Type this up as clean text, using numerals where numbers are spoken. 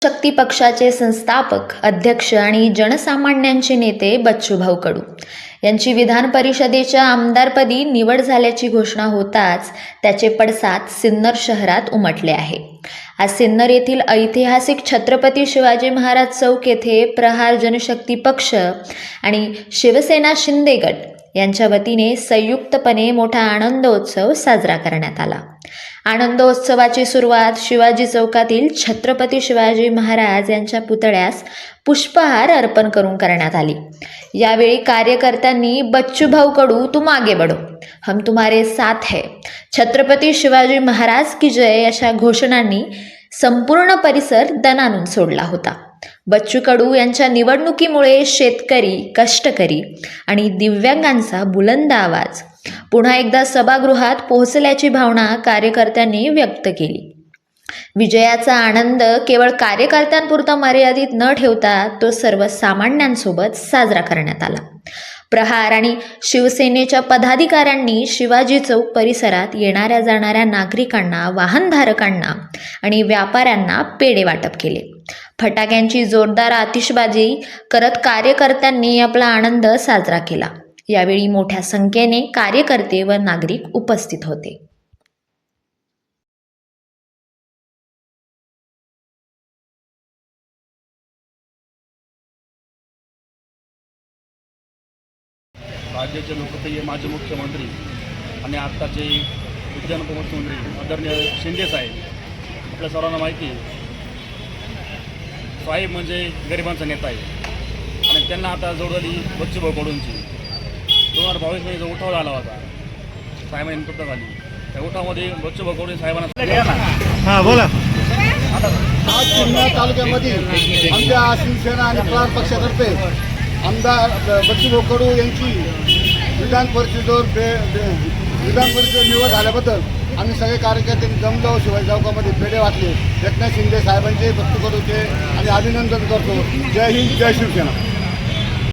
शक्ती पक्षाचे संस्थापक, अध्यक्ष आणि जनसामान्यांचे नेते बच्चूभाऊ कडू यांची विधान परिषदेच्या आमदारपदी निवड झाल्याची घोषणा होताच त्याचे पडसाद सिन्नर शहरात उमटले आहे. आज सिन्नर येथील ऐतिहासिक छत्रपती शिवाजी महाराज चौक येथे प्रहार जनशक्ती पक्ष आणि शिवसेना शिंदे गट यांच्या वतीने संयुक्तपणे मोठा आनंदोत्सव साजरा करण्यात आला. आनंदोत्सवाची सुरुवात शिवाजी चौकातील छत्रपती शिवाजी महाराज यांच्या पुतळ्यास पुष्पहार अर्पण करून करण्यात आली. यावेळी कार्यकर्त्यांनी बच्चूभाऊ कडू तुम आगे बढ़ो, हम तुम्हारे साथ है, छत्रपती शिवाजी महाराज की जय अशा घोषणांनी संपूर्ण परिसर दणाणून सोडला होता. बच्चू कडू यांच्या निवडणुकीमुळे शेतकरी, कष्टकरी आणि दिव्यांगांचा बुलंद आवाज पुन्हा एकदा सभागृहात पोहोचल्याची भावना कार्यकर्त्यांनी व्यक्त केली. विजयाचा आनंद केवळ कार्यकर्त्यांपुरता मर्यादित न ठेवता तो सर्वसामान्यांसोबत साजरा करण्यात आला. प्रहार आणि शिवसेनेच्या पदाधिकाऱ्यांनी शिवाजी चौक परिसरात येणाऱ्या जाणाऱ्या नागरिकांना, वाहनधारकांना आणि व्यापाऱ्यांना पेढे वाटप केले. फटाक्यांची जोरदार आतिषबाजी करत कार्यकर्त्यांनी आपला आनंद साजरा केला. यावेळी मोठ्या संख्येने कार्यकर्ते व नागरिक उपस्थित होते. राज्याचे लोकप्रिय माजी मुख्यमंत्री आणि आत्ताचे विद्यमान उपमुख्यमंत्री आदरणीय शिंदे साहेब, आपल्या सर्वांना माहिती आहे, साहेब म्हणजे गरिबांचा नेता आहे आणि त्यांना आता जोड झाली बच्चूभाऊ कडूंची. 2022 मध्ये जो उठाव झाला होता, साहेबांनी नेतृत्व झाली, त्या उठावामध्ये बच्चूभाऊ कडू साहेबांना बोला. आज सिन्नर तालुक्यामध्ये आमच्या शिवसेना आणि प्रहार पक्षातर्फे आमदार बच्चूभाऊ कडू यांची विधान परिषद निवड झाल्याबद्दल आम्ही सगळे कार्यकर्त्यांनी जमलो. शिवाजी चौकामध्ये पेढे वाटले. एकनाथ शिंदे साहेबांचे, बच्चू कडूचे आणि अभिनंदन करतो. जय हिंद, जय शिवसेना.